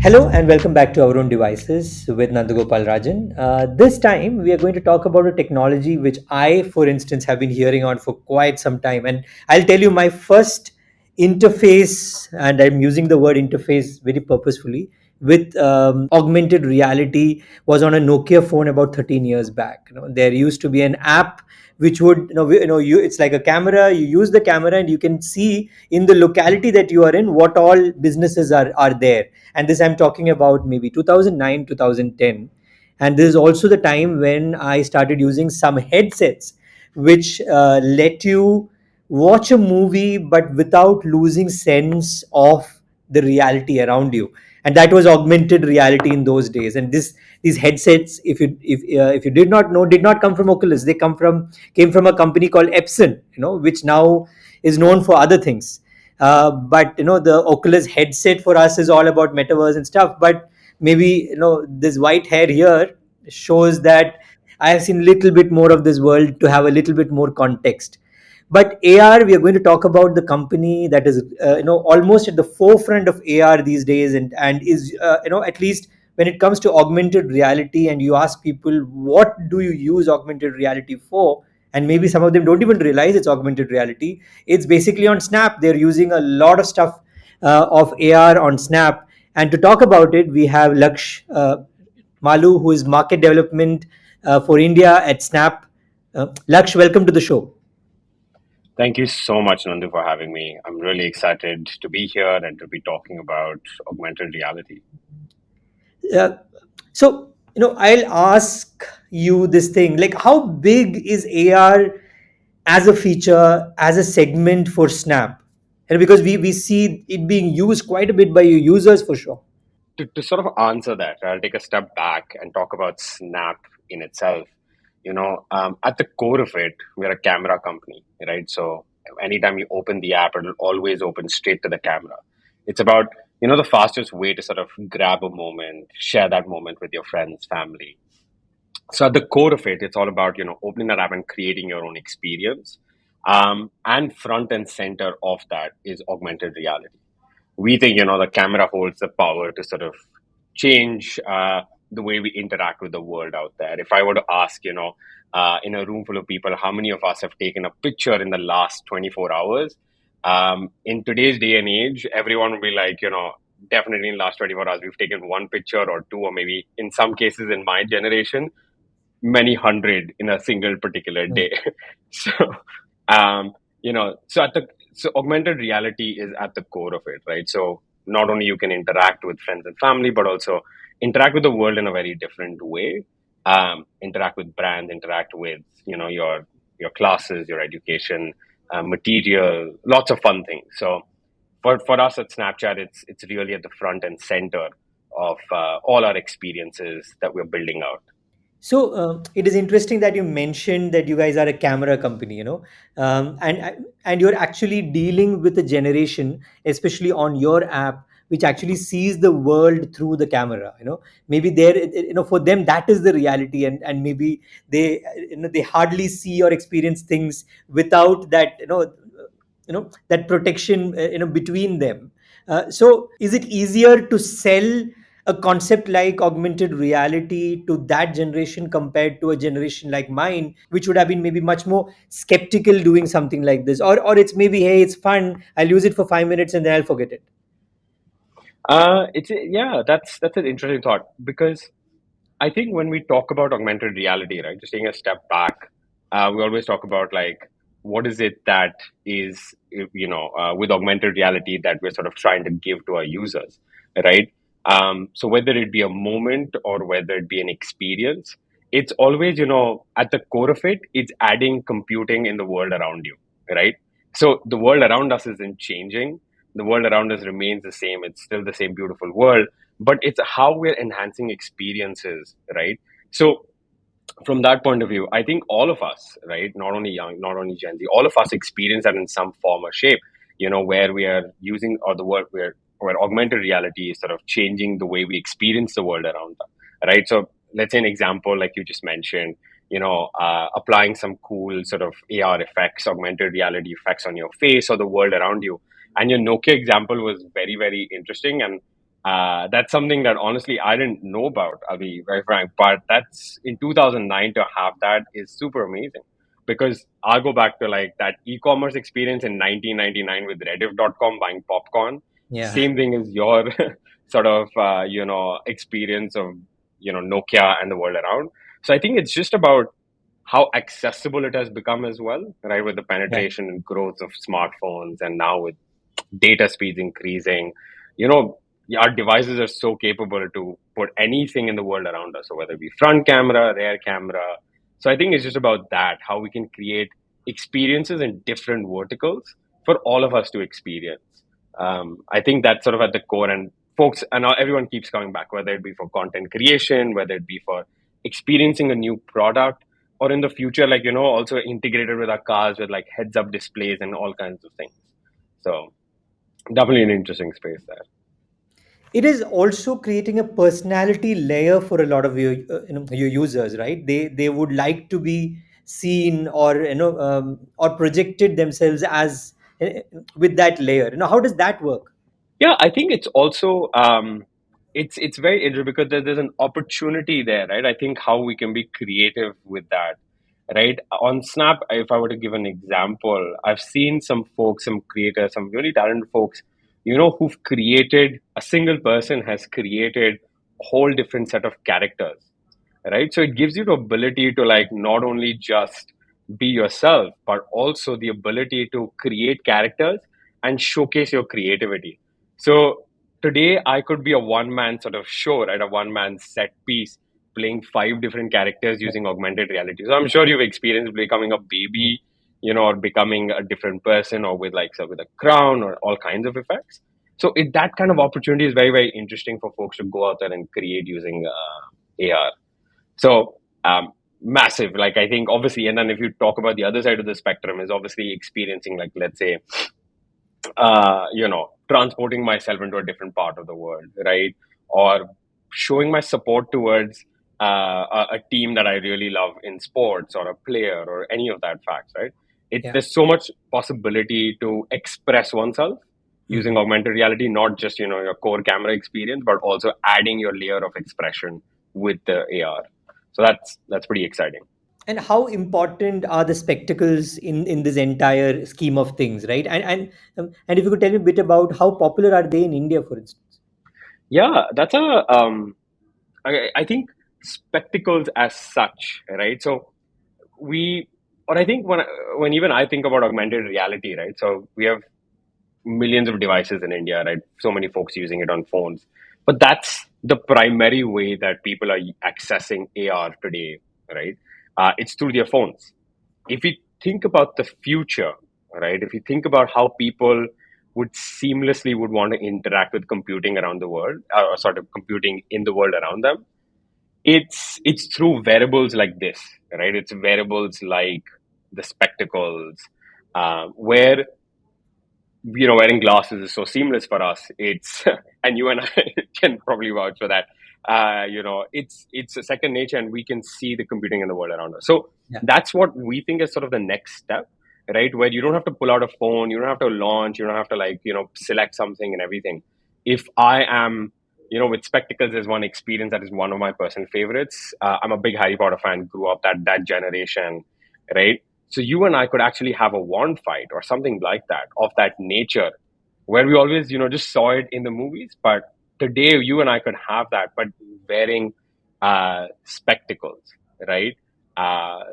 Hello and welcome back to our own devices with Nandagopal Rajan. This time we are going to talk about a technology which I, for instance, have been hearing on for quite some time. And I'll tell you my first interface, and I'm using the word interface very purposefully, with augmented reality was on a Nokia phone about 13 years back. There used to be an app which would, it's like a camera. You use the camera and you can see in the locality that you are in what all businesses are there, and this I'm talking about maybe 2009 2010. And this is also the time when I started using some headsets which let you watch a movie but without losing sense of the reality around you, and that was augmented reality in those days. And these headsets, if you did not know, did not come from Oculus. They came from a company called Epson, which now is known for other things. But the Oculus headset for us is all about metaverse and stuff. But maybe this white hair here shows that I have seen a little bit more of this world to have a little bit more context. But AR, we are going to talk about the company that is almost at the forefront of AR these days, and is at least when it comes to augmented reality. And you ask people, what do you use augmented reality for? And maybe some of them don't even realize it's augmented reality. It's basically on Snap. They're using a lot of stuff of AR on Snap. And to talk about it, we have Malu, who is market development for India at Snap. Laksh, welcome to the show. Thank you so much, Nandu, for having me. I'm really excited to be here and to be talking about augmented reality. Uh, so, I'll ask you this thing, like, how big is AR as a feature, as a segment for Snap? And because we see it being used quite a bit by your users for sure. To sort of answer that, I'll take a step back and talk about Snap in itself. At the core of it, we're a camera company, right? So anytime you open the app, it'll always open straight to the camera. It's about, the fastest way to sort of grab a moment, share that moment with your friends, family. So at the core of it, it's all about opening that app and creating your own experience. And front and center of that is augmented reality. We think the camera holds the power to sort of change the way we interact with the world out there. If I were to ask, in a room full of people, how many of us have taken a picture in the last 24 hours? In today's day and age, everyone will be like, definitely in the last 24 hours, we've taken one picture or two, or maybe in some cases in my generation, many hundred in a single particular Mm. day. So, so augmented reality is at the core of it, right? So not only you can interact with friends and family, but also interact with the world in a very different way. Interact with brands, interact with your classes, your education, material, lots of fun things. So for us at Snapchat, it's really at the front and center of all our experiences that we're building out. So it is interesting that you mentioned that you guys are a camera company, and you're actually dealing with a generation, especially on your app, which actually sees the world through the camera. Maybe there, for them that is the reality, and maybe they hardly see or experience things without that, that protection, between them. So is it easier to sell a concept like augmented reality to that generation compared to a generation like mine, which would have been maybe much more skeptical doing something like this? Or it's maybe, hey, it's fun, I'll use it for 5 minutes and then I'll forget it. Yeah, that's an interesting thought because I think when we talk about augmented reality, right, just taking a step back, we always talk about like what is it that is with augmented reality that we're sort of trying to give to our users, right? So whether it be a moment or whether it be an experience, it's always at the core of it, it's adding computing in the world around you, right? So the world around us isn't changing. The world around us remains the same. It's still the same beautiful world, but it's how we're enhancing experiences, right? So from that point of view, I think all of us, right, not only young, not only Gen Z, all of us experience that in some form or shape, where we are using or the world where augmented reality is sort of changing the way we experience the world around us, right? So let's say an example, like you just mentioned, applying some cool sort of AR effects, augmented reality effects on your face or the world around you. And your Nokia example was very, very interesting. And That's something that honestly I didn't know about. I'll be very frank, but that's in 2009 to have that is super amazing because I'll go back to like that e-commerce experience in 1999 with Rediff.com buying popcorn. Yeah. Same thing as your sort of experience of Nokia and the world around. So I think it's just about how accessible it has become as well, right? With the Yeah. penetration and growth of smartphones, and now with data speeds increasing, you know, our devices are so capable to put anything in the world around us. So whether it be front camera, rear camera. So I think it's just about that, how we can create experiences in different verticals for all of us to experience. I think that's sort of at the core, and folks, and now everyone keeps coming back, whether it be for content creation, whether it be for experiencing a new product, or in the future, like, also integrated with our cars with like heads up displays and all kinds of things. So definitely an interesting space there. It is also creating a personality layer for a lot of your users, right? They would like to be seen, or or projected themselves as, with that layer. How does that work? Yeah, I think it's also it's very interesting because there's an opportunity there, right? I think how we can be creative with that, right? On Snap, if I were to give an example, I've seen some folks, some creators, some really talented folks, who've created a single person has created a whole different set of characters, right? So it gives you the ability to like not only just be yourself, but also the ability to create characters and showcase your creativity. So today I could be a one man sort of show, right? A one man set piece playing five different characters using augmented reality. So I'm sure you've experienced becoming a Mm. baby, or becoming a different person, or with like so with a crown or all kinds of effects. So that kind of opportunity is very, very interesting for folks to go out there and create using AR. So massive, like I think obviously, and then if you talk about the other side of the spectrum is obviously experiencing, like let's say, transporting myself into a different part of the world, right? Or showing my support towards a team that I really love in sports, or a player, or any of that facts, right? Yeah. There's so much possibility to express oneself using Mhm. augmented reality, not just, your core camera experience, but also adding your layer of expression with the AR. So that's pretty exciting. And how important are the spectacles in this entire scheme of things, right? And if you could tell me a bit about how popular are they in India, for instance? Yeah, that's I think spectacles as such, right? So we, or I think when even I think about augmented reality, right? So we have millions of devices in India, right? So many folks using it on phones, but that's the primary way that people are accessing AR today, right? It's through their phones. If we think about the future, right? If you think about how people would seamlessly would want to interact with computing around the world, or sort of computing in the world around them, it's through wearables like this, right? It's wearables like the spectacles, where wearing glasses is so seamless for us. It's and you and I can probably vouch for that. It's a second nature, and we can see the computing in the world around us. So Yeah. that's what we think is sort of the next step, right? Where you don't have to pull out a phone, you don't have to launch, you don't have to like select something and everything. If I am with spectacles is one experience that is one of my personal favorites. I'm a big Harry Potter fan, grew up that generation, right? So you and I could actually have a wand fight or something like that of that nature, where we always, just saw it in the movies. But today, you and I could have that, but wearing spectacles, right?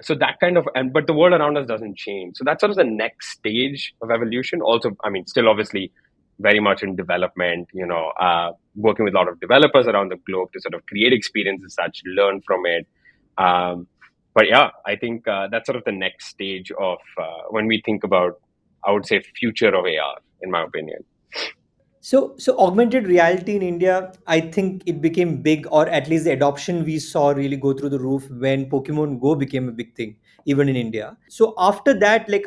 So that kind of, but the world around us doesn't change. So that's sort of the next stage of evolution. Also, I mean, still obviously very much in development, working with a lot of developers around the globe to sort of create experiences such, learn from it. Um, but yeah, I think that's sort of the next stage of when we think about, I would say, future of AR, in my opinion. So augmented reality in India, I think it became big, or at least the adoption we saw really go through the roof when Pokemon Go became a big thing, even in India. So after that, like,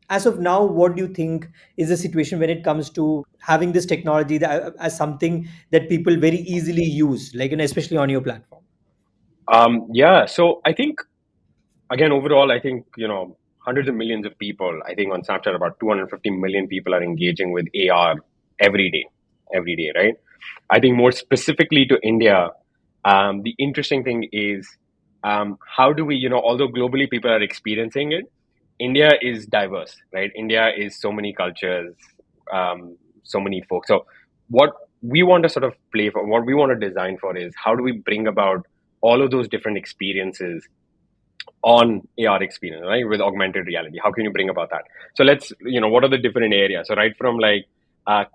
as of now, what do you think is the situation when it comes to having this technology as something that people very easily use, like, especially on your platform? Yeah, so I think, again, overall, I think, hundreds of millions of people, I think on Snapchat, about 250 million people are engaging with AR every day, right? I think more specifically to India, the interesting thing is how do we, although globally people are experiencing it, India is diverse, right? India is so many cultures, so many folks. So what we want to sort of play for, what we want to design for is how do we bring about all of those different experiences on AR experience, right? With augmented reality. How can you bring about that? So let's, what are the different areas? So right from like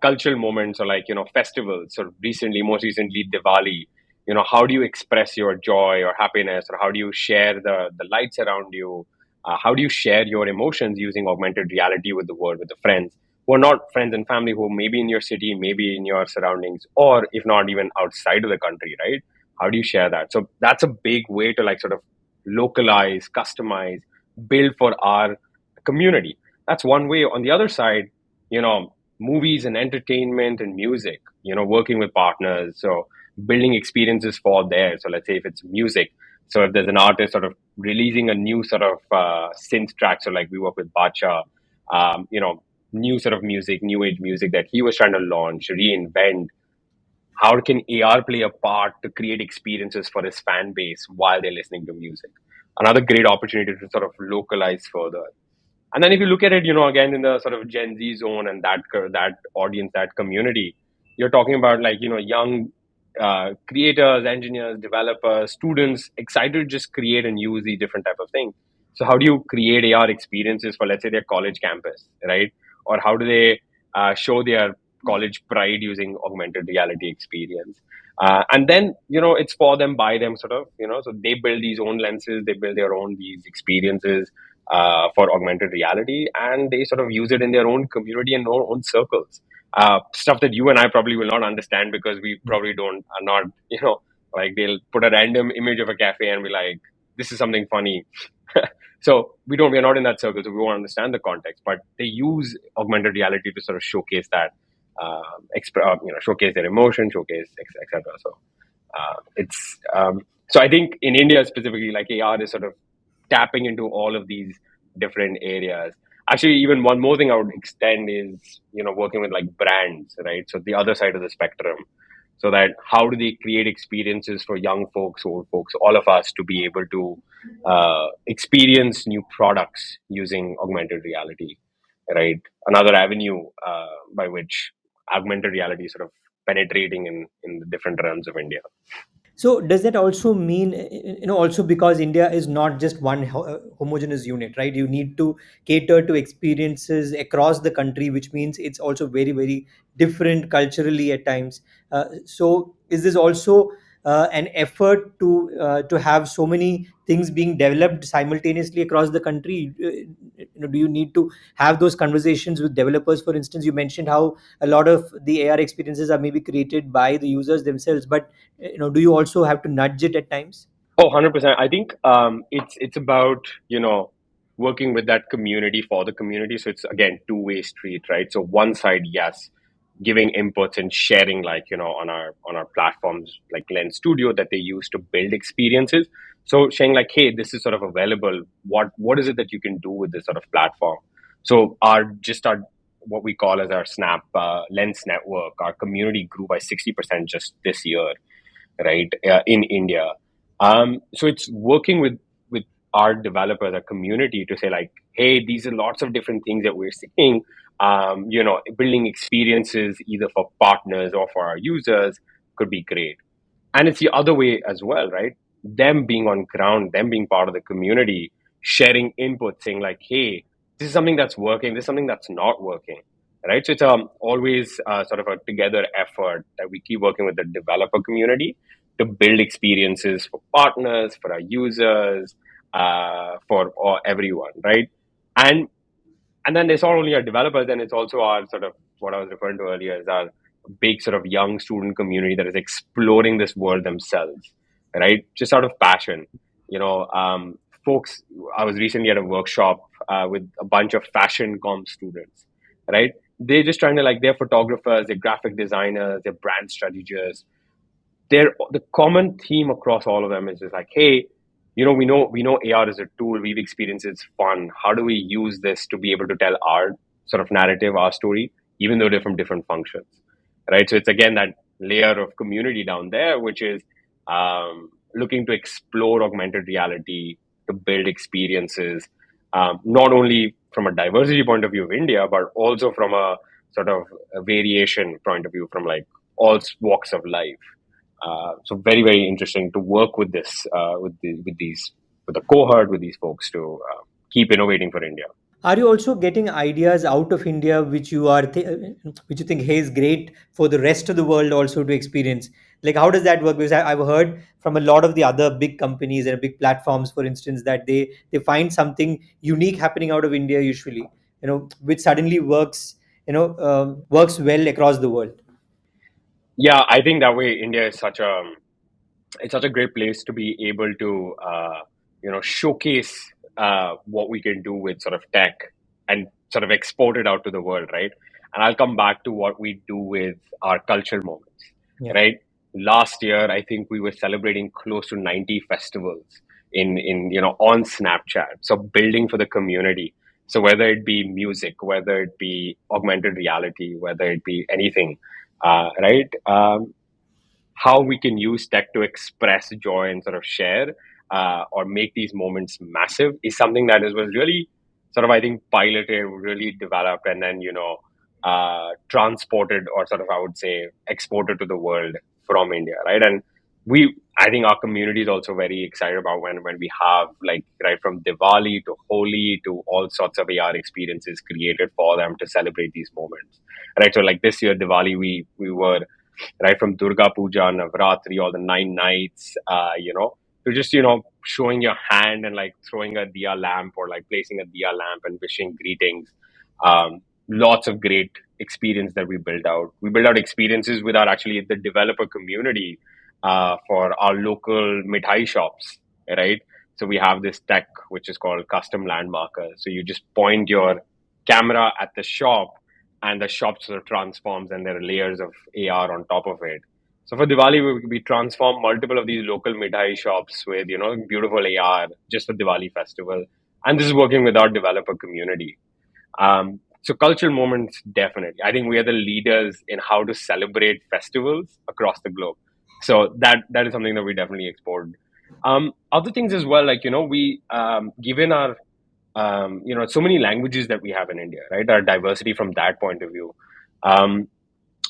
cultural moments or like, festivals. So most recently, Diwali, how do you express your joy or happiness, or how do you share the lights around you? How do you share your emotions using augmented reality with the world, with the friends who are not friends and family, who may be in your city, maybe in your surroundings, or if not even outside of the country, right? How do you share that? So that's a big way to like sort of localize, customize, build for our community. That's one way. On the other side, movies and entertainment and music, working with partners. So building experiences for there. So let's say if it's music. So if there's an artist sort of releasing a new sort of synth track, so like we work with Bacha, new sort of music, new age music that he was trying to launch, reinvent, how can AR play a part to create experiences for his fan base while they're listening to music? Another great opportunity to sort of localize further. And then if you look at it, again in the sort of Gen Z zone and that audience, that community, you're talking about like young creators, engineers, developers, students excited to just create and use these different type of things. So how do you create AR experiences for, let's say, their college campus, right? Or how do they show their college pride using augmented reality experience? And then it's for them, by them, sort of, so they build these own lenses, they build their own these experiences for augmented reality, and they sort of use it in their own community and own circles. Stuff that you and I probably will not understand because we probably don't are not like they'll put a random image of a cafe and be like, this is something funny. So we're not in that circle, so we won't understand the context. But they use augmented reality to sort of showcase that, showcase their emotion, showcase etc. So it's so I think in India specifically, like AR is sort of tapping into all of these different areas. Actually, even one more thing I would extend is, working with like brands, right? So the other side of the spectrum. So that how do they create experiences for young folks, old folks, all of us to be able to experience new products using augmented reality, right? Another avenue by which augmented reality is sort of penetrating in the different realms of India. So does that also mean, also because India is not just one homogeneous unit, right? You need to cater to experiences across the country, which means it's also very, very different culturally at times. So is this also an effort to have so many things being developed simultaneously across the country? Do you need to have those conversations with developers? For instance, you mentioned how a lot of the AR experiences are maybe created by the users themselves, but do you also have to nudge it at times? Oh, 100%. I think it's about, working with that community for the community. So it's again two-way street, right? So one side, yes, giving inputs and sharing, like, on our platforms like Lens Studio that they use to build experiences. So saying like, hey, this is sort of available. What is it that you can do with this sort of platform? So our what we call as our Snap Lens network, our community grew by 60% just this year, right, in India. So it's working with our developers, our community, to say like, hey, these are lots of different things that we're seeing. Building experiences either for partners or for our users could be great. And it's the other way as well, right? Them being on ground, them being part of the community, sharing input, saying like, hey, this is something that's working, this is something that's not working, right? So it's always sort of a together effort that we keep working with the developer community to build experiences for partners, for our users, for everyone, right? And and then it's not only our developers, then it's also our sort of what I was referring to earlier is our big sort of young student community that is exploring this world themselves, right? Just out of passion. Folks, I was recently at a workshop with a bunch of fashion com students, right? They're just trying to like, they're photographers, they're graphic designers, they're brand strategists. The common theme across all of them is just like, hey, we know AR is a tool, we've experienced it's fun. How do we use this to be able to tell our sort of narrative, our story, even though they're from different functions, right? So it's again that layer of community down there, which is looking to explore augmented reality to build experiences, not only from a diversity point of view of India, but also from a sort of a variation point of view from like all walks of life. So very, very interesting to work with this, with the cohort, with these folks to keep innovating for India. Are you also getting ideas out of India which which you think, hey, is great for the rest of the world also to experience? Like, how does that work? Because I've heard from a lot of the other big companies and big platforms, for instance, that they find something unique happening out of India usually, which suddenly works well across the world. Yeah, I think that way India is such a it's such a great place to be able to showcase what we can do with sort of tech and sort of export it out to the world, right? And I'll come back to what we do with our cultural moments, Yeah. right? Last year, I think we were celebrating close to 90 festivals in on Snapchat. So building for the community. So whether it be music, whether it be augmented reality, whether it be anything, right? How we can use tech to express joy and sort of share or make these moments massive is something that was really sort of, I think, piloted, really developed, and then transported, or sort of, I would say, exported to the world from India, right? And I think our community is also very excited about when we have, like, right from Diwali to Holi to all sorts of AR experiences created for them to celebrate these moments, right? So like this year Diwali, we were right from Durga Puja, Navratri, all the 9 nights, to just, showing your hand and like throwing a diya lamp or like placing a diya lamp and wishing greetings. Lots of great experience that we built out. We built out experiences with our actually the developer community for our local mithai shops, right? So we have this tech which is called custom landmarker. So you just point your camera at the shop and the shop sort of transforms and there are layers of AR on top of it. So for Diwali, we transform multiple of these local mithai shops with, beautiful AR just for Diwali festival. And this is working with our developer community. So cultural moments, definitely. I think we are the leaders in how to celebrate festivals across the globe. So that is something that we definitely explored. Other things as well, like, we, given our so many languages that we have in India, right? Our diversity from that point of view. Um,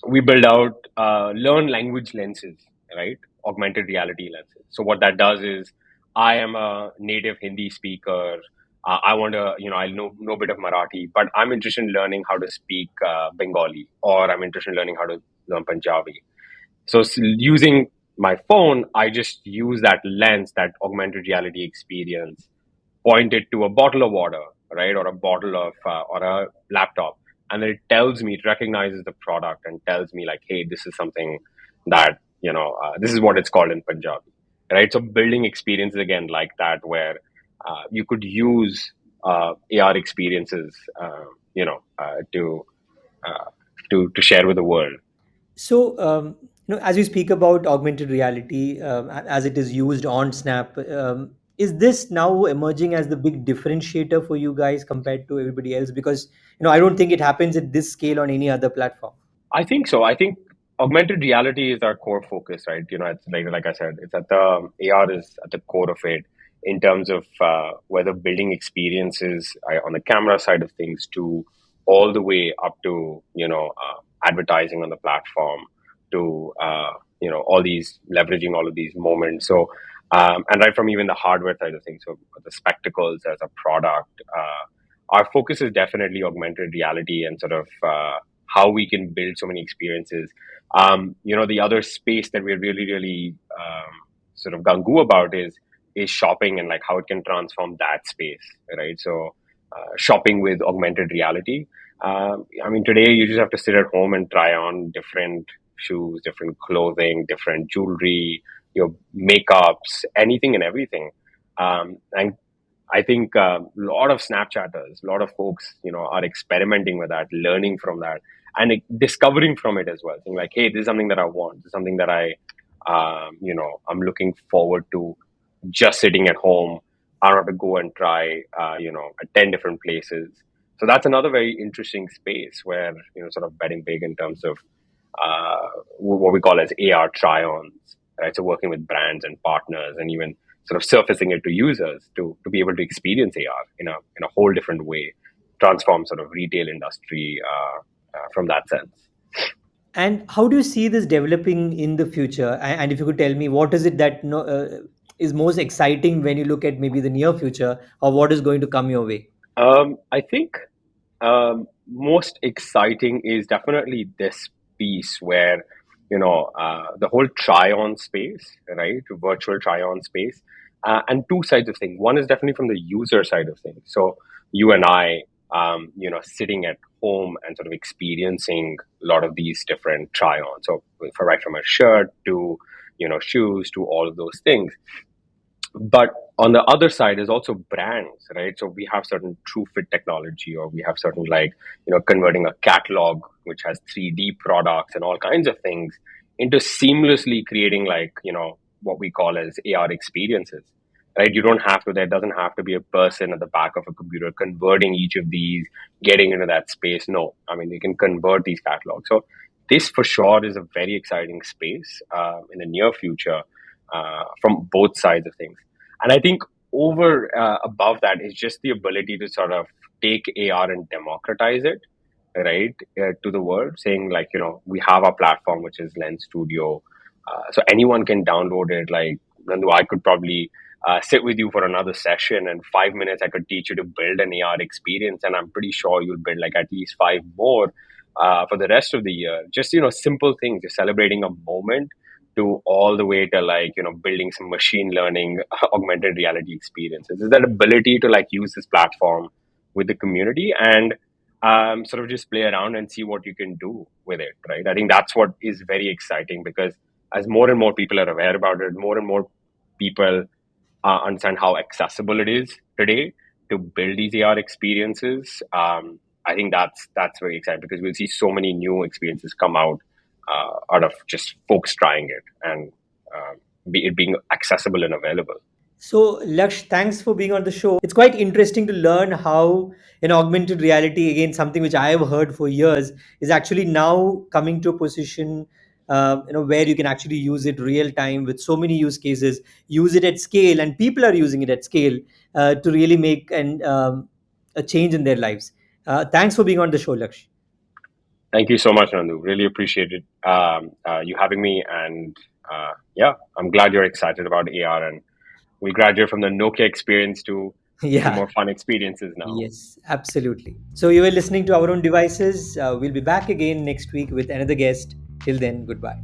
we build out learn language lenses, right? Augmented reality lenses. So what that does is, I am a native Hindi speaker. I want to, I know a bit of Marathi, but I'm interested in learning how to speak Bengali, or I'm interested in learning how to learn Punjabi. So using my phone, I just use that lens, that augmented reality experience, point it to a bottle of water, right, or a bottle of or a laptop, and then it tells me, it recognizes the product and tells me like, hey, this is something that this is what it's called in Punjabi, right? So building experiences again like that, where you could use AR experiences, to to share with the world. So, as we speak about augmented reality, as it is used on Snap, is this now emerging as the big differentiator for you guys compared to everybody else? Because I don't think it happens at this scale on any other platform. I think so. I think augmented reality is our core focus, right? It's like I said, it's at the AR is at the core of it in terms of whether building experiences on the camera side of things to all the way up to advertising on the platform to all these leveraging all of these moments. So and right from even the hardware side of things, so the spectacles as a product. Our focus is definitely augmented reality and sort of how we can build so many experiences. The other space that we're really, really sort of gung about is shopping and like how it can transform that space, right? So shopping with augmented reality. I mean, today you just have to sit at home and try on different shoes, different clothing, different jewelry, your makeups, anything and everything. And I think a lot of Snapchatters, a lot of folks, are experimenting with that, learning from that, and discovering from it as well. Saying like, "Hey, this is something that I want. This is something that I'm looking forward to." Just sitting at home, I don't have to go and try, at 10 different places. So that's another very interesting space where sort of betting big in terms of what we call as AR try-ons, right? So working with brands and partners, and even sort of surfacing it to users to be able to experience AR in a whole different way, transform sort of retail industry from that sense. And how do you see this developing in the future? And if you could tell me, what is it that is most exciting when you look at maybe the near future, or what is going to come your way? I think most exciting is definitely this piece where the whole try-on space, right? Virtual try-on space, and two sides of things. One is definitely from the user side of things. So you and I, sitting at home and sort of experiencing a lot of these different try-ons. So for right from a shirt to shoes to all of those things. But on the other side is also brands, right? So we have certain true fit technology, or we have certain, like, converting a catalog which has 3D products and all kinds of things into seamlessly creating, like, what we call as AR experiences, right? You don't have to, there doesn't have to be a person at the back of a computer converting each of these, getting into that space. No, I mean, you can convert these catalogs. So this for sure is a very exciting space in the near future, from both sides of things. And I think over above that is just the ability to sort of take AR and democratize it, right, to the world, saying, like, we have a platform which is Lens Studio. So anyone can download it. Like, Nandu, I could probably sit with you for another session, and 5 minutes I could teach you to build an AR experience. And I'm pretty sure you'll build like at least five more for the rest of the year. Just, simple things, just celebrating a moment, to all the way to, like, building some machine learning augmented reality experiences. Is that ability to, like, use this platform with the community and sort of just play around and see what you can do with it, right? I think that's what is very exciting, because as more and more people are aware about it, more and more people understand how accessible it is today to build these AR experiences. I think that's very exciting, because we'll see so many new experiences come out of just folks trying it, and it being accessible and available. So, Laksh, thanks for being on the show. It's quite interesting to learn how an augmented reality, again, something which I have heard for years, is actually now coming to a position, where you can actually use it real time with so many use cases, use it at scale, and people are using it at scale to really make a change in their lives. Thanks for being on the show, Laksh. Thank you so much, Nandu. Really appreciated you having me, and yeah, I'm glad you're excited about AR, and we graduate from the Nokia experience to Yeah. more fun experiences now. Yes, absolutely. So you were listening to Our Own Devices. We'll be back again next week with another guest. Till then, goodbye.